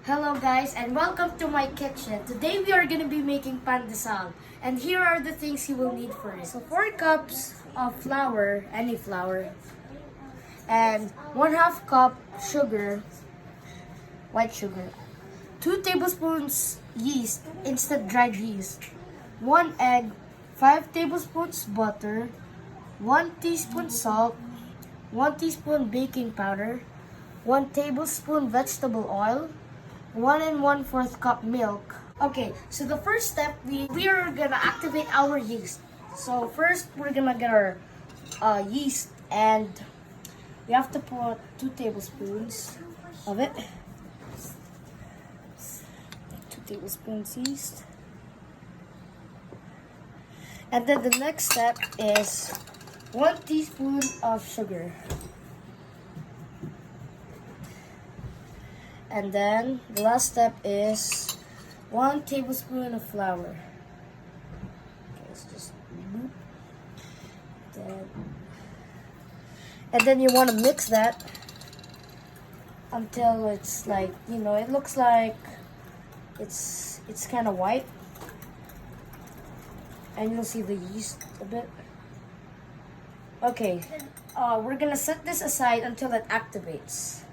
Hello guys and welcome to my kitchen. Today we are going to be making pandesal and here are the things you will need for it. So 4 cups of flour, any flour, and 1/2 cup sugar, white sugar, 2 tablespoons yeast, instant dried yeast, 1 egg, 5 tablespoons butter, 1 teaspoon salt, 1 teaspoon baking powder, 1 tablespoon vegetable oil, 1 and 1/4 cup milk. Okay, so the first step, we are gonna activate our yeast. So first, we're gonna get our yeast, and we have to put 2 tablespoons of it. 2 tablespoons yeast. And then the next step is 1 teaspoon of sugar. And then the last step is 1 tablespoon of flour. Okay, let's just boop. And then you want to mix that until it's like, it looks like it's kind of white. And you'll see the yeast a bit. Okay, we're gonna set this aside until it activates.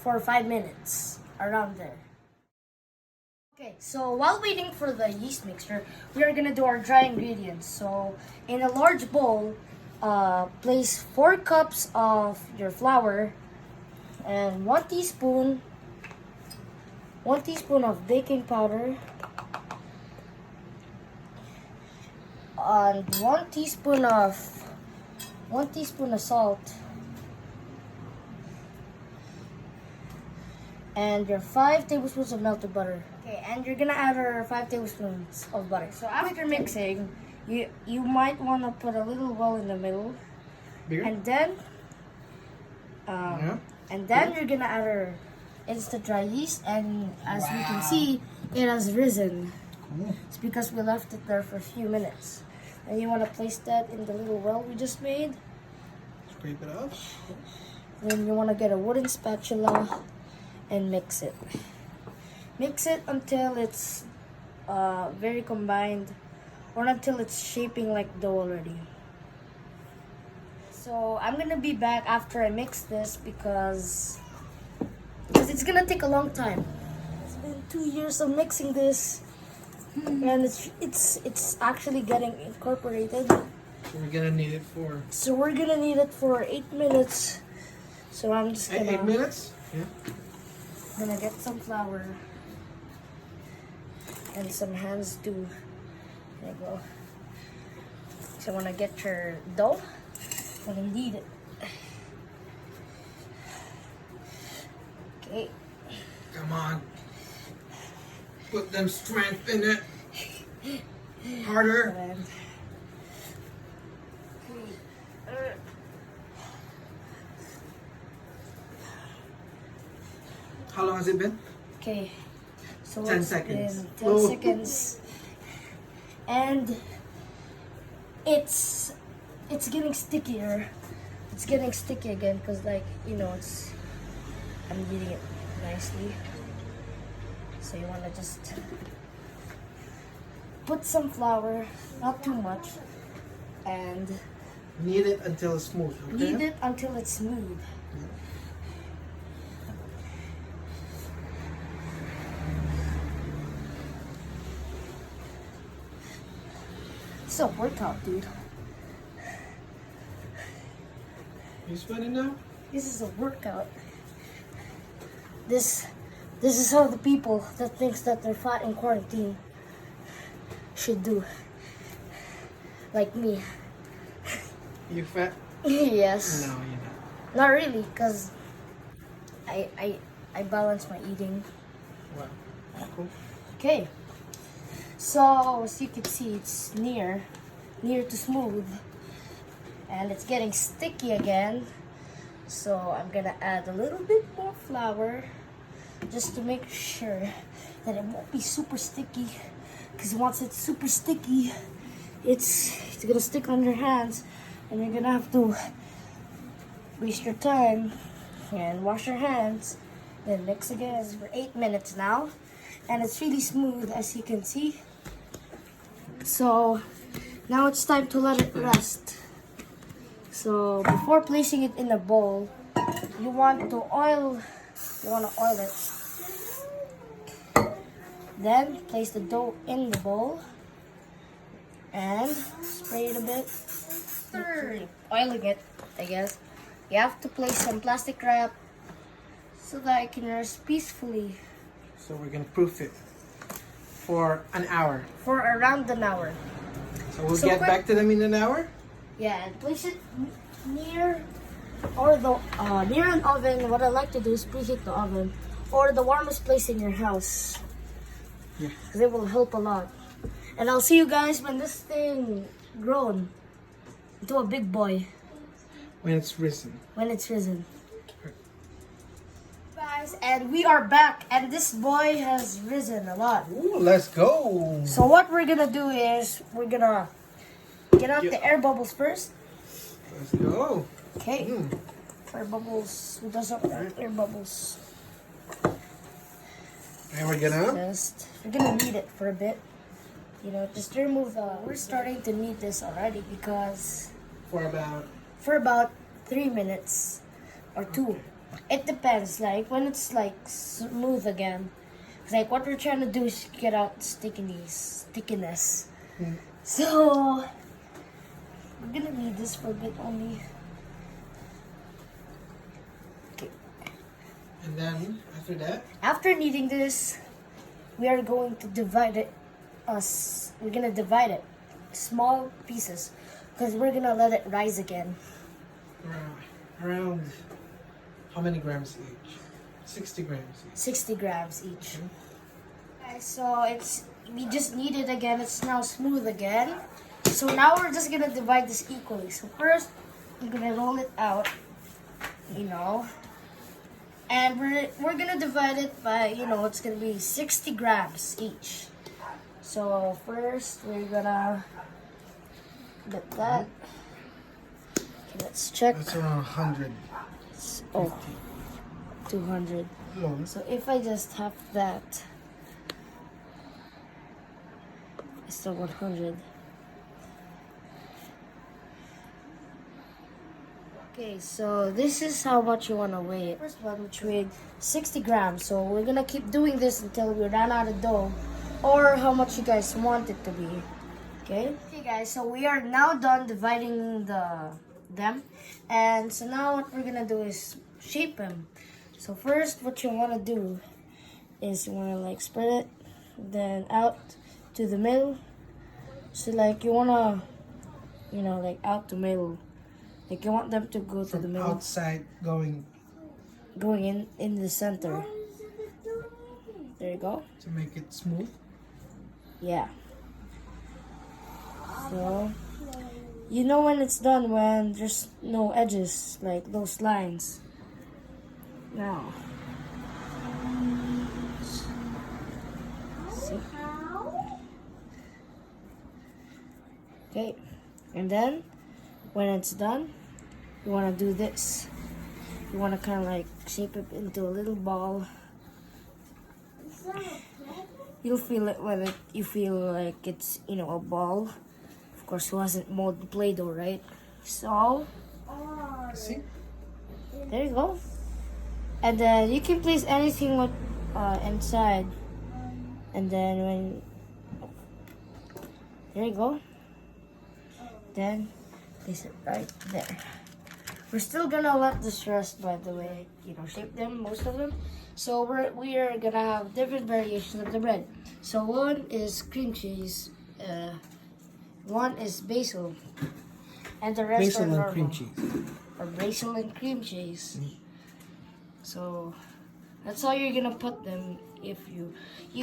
For 5 minutes, around there. Okay, so while waiting for the yeast mixture, we are gonna do our dry ingredients. So in a large bowl, place 4 cups of your flour and 1 teaspoon of baking powder and 1 teaspoon of salt and your 5 tablespoons of melted butter. Okay, and you're gonna add our 5 tablespoons of butter. So after mixing, you might want to put a little well in the middle. Bigger? And then you're gonna add our instant dry yeast, and as we can see, it has risen. Cool. It's because we left it there for a few minutes. And you want to place that in the little well we just made. Scrape it up. Then you want to get a wooden spatula and mix it. Mix it until it's very combined, or until it's shaping like dough already. So I'm gonna be back after I mix this because it's gonna take a long time. It's been 2 years of mixing this, and it's actually getting incorporated. So we're gonna need it for 8 minutes. So I'm just gonna 8 minutes? Yeah. gonna get some flour and some hands too. There you go. So when I get your dough, I'm gonna knead it. Okay. Come on. Put them strength in it. Harder. And How long has it been? okay. So 10 it's seconds. been 10 Oh. seconds. And it's getting stickier. It's getting sticky again because I'm kneading it nicely. So you want to just put some flour, not too much, and Knead it until it's smooth. Okay? knead it until it's smooth. It's a workout, dude. You sweating now? This is a workout. This is how the people that thinks that they're fat in quarantine should do. Like me. You fat? Yes. No, you're not. Not really, because I balance my eating. Wow. Cool. Okay. So as you can see, it's near to smooth. And it's getting sticky again. So I'm gonna add a little bit more flour just to make sure that it won't be super sticky. Because once it's super sticky, it's gonna stick on your hands, and you're gonna have to waste your time and wash your hands Then mix again for 8 minutes now. And it's really smooth as you can see. So now it's time to let it rest. So before placing it in a bowl, you want to oil it. Then place the dough in the bowl and spray it a bit. After oiling it, I guess, you have to place some plastic wrap so that it can rest peacefully So we're gonna proof it for an hour. for around an hour. So we'll So get quick- back to them in an hour. Yeah, and place it near near an oven. What I like to do is preheat the oven or the warmest place in your house. Yeah. Because it will help a lot. And I'll see you guys when this thing grown into a big boy, When it's risen. when it's risen. Guys, and we are back, and this boy has risen a lot. Ooh, let's go. So what we're gonna do is we're gonna get out the air bubbles first. Let's go. Okay. Mm. Air bubbles. Who doesn't want air bubbles? And we're gonna. We're gonna knead it for a bit. You know, just to remove the. We're starting to knead this already because For about. for about 3 minutes or 2. It depends. Like when it's like smooth again. It's like what we're trying to do is get out stickiness. Mm. So we're gonna knead this for a bit only. Okay. And then after that. After kneading this, we are going to divide it. We're gonna divide it small pieces because we're gonna let it rise again. Around how many grams each? 60 grams each. 60 grams each. Okay, so we just knead it again. It's now smooth again. So now we're just gonna divide this equally. So first, we're gonna roll it out, you know, and we're gonna divide it by, you know, it's gonna be 60 grams each. So first we're gonna get that. Okay, let's check. That's around 100. Oh, 200. No. So if I just have that, it's still 100. Okay, so this is how much you want to weigh it. First one, which weighed 60 grams. So we're gonna keep doing this until we run out of dough, or how much you guys want it to be. Okay. Okay, guys. So we are now done dividing them, and so now what we're gonna do is shape them. So first, what you want to do is you want to like spread it, then out to the middle. So like you want to, you know, like out to middle. Like you want them to go to the From middle, outside going going in the center. There you go. to make it smooth. Yeah. So you know when it's done when there's no edges, like those lines. Now. See? Okay. And then when it's done, you want to do this. You want to kind of like shape it into a little ball. You'll feel it when you feel like it's, you know, a ball. Of course, who hasn't molded Play-Doh, right? So, See? there you go. And then you can place anything with, inside. And then when, there you go. Then place it right there. We're still gonna let this rest, by the way. You know, shape them, most of them. So we are gonna have different variations of the bread. So one is cream cheese, one is basil, and the rest Basil are and normal. cream cheese. Or basil and cream cheese. So that's how you're gonna put them. If you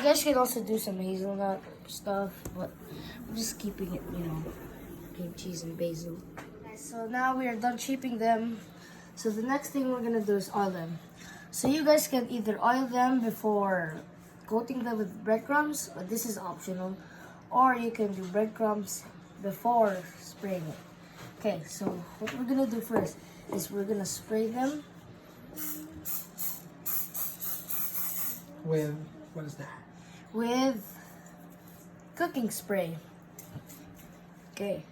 guys can also do some hazelnut stuff, but I'm just keeping it, you know, cream cheese and basil. So now we are done shaping them. So the next thing we're gonna do is oil them. So you guys can either oil them before coating them with breadcrumbs, but this is optional, or you can do breadcrumbs before spraying it. Okay, so what we're gonna do first is we're gonna spray them. With, what is that? with cooking spray. Okay.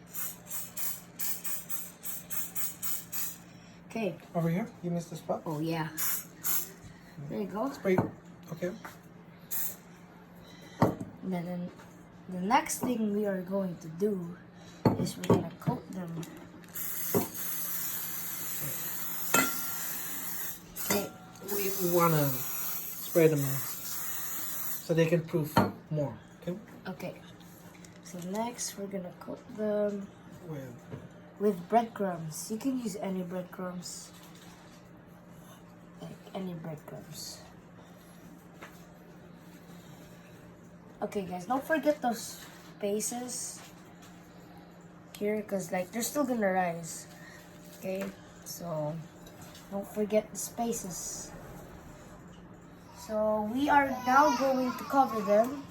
Okay. Over here? You missed the spot? Oh yeah. There you go. Spray. Okay. And then the next thing we are going to do is we're gonna coat them. Okay. We wanna spray them so they can proof more. Okay. Okay. So next we're gonna coat them With with breadcrumbs. You can use any breadcrumbs. Like any breadcrumbs. Okay guys, don't forget those spaces here because like they're still gonna rise. Okay, so don't forget the spaces. So we are now going to cover them.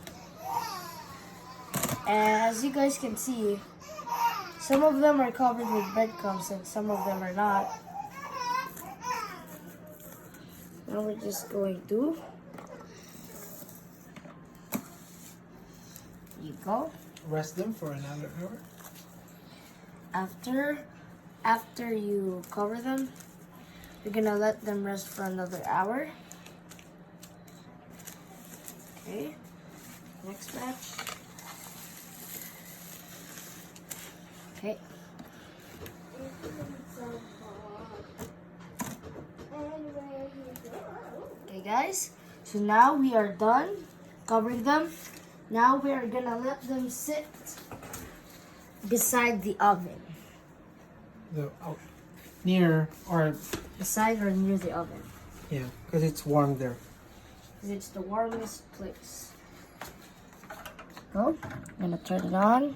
And as you guys can see, some of them are covered with breadcrumbs and some of them are not. Now we're just going to, you go. rest them for another hour. After you cover them, you're gonna let them rest for another hour. Okay, next batch. Okay. Okay guys, so now we are done covering them. Now we are gonna let them sit beside the oven. The near or Beside or near the oven. yeah, because it's warm there. 'Cause it's the warmest place. Go. I'm gonna turn it on.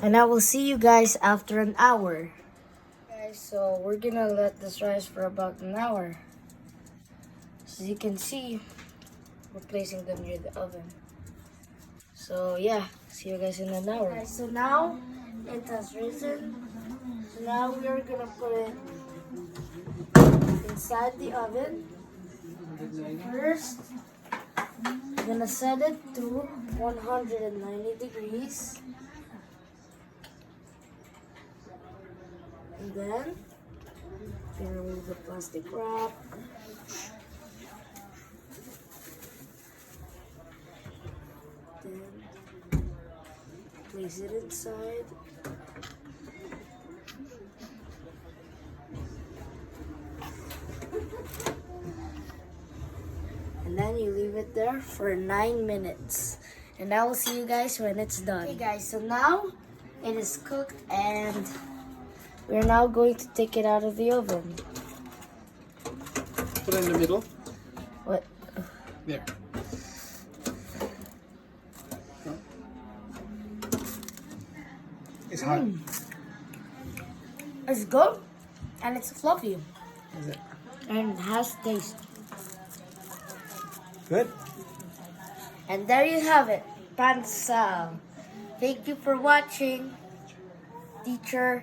And I will see you guys after an hour. Guys, so we're gonna let this rise for about an hour. As you can see, we're placing them near the oven. So yeah, see you guys in an hour. Guys, so now it has risen. So now we are gonna put it inside the oven. First, we're gonna set it to 190 degrees. And then, gonna remove the plastic wrap. Then, place it inside. And then you leave it there for 9 minutes. And I will see you guys when it's done. Okay guys, so now it is cooked and we're now going to take it out of the oven. Put it in the middle. What? There. It's hot. It's good and it's fluffy Is it and it has taste. good? And there you have it, Pandesal. Thank you for watching, teacher.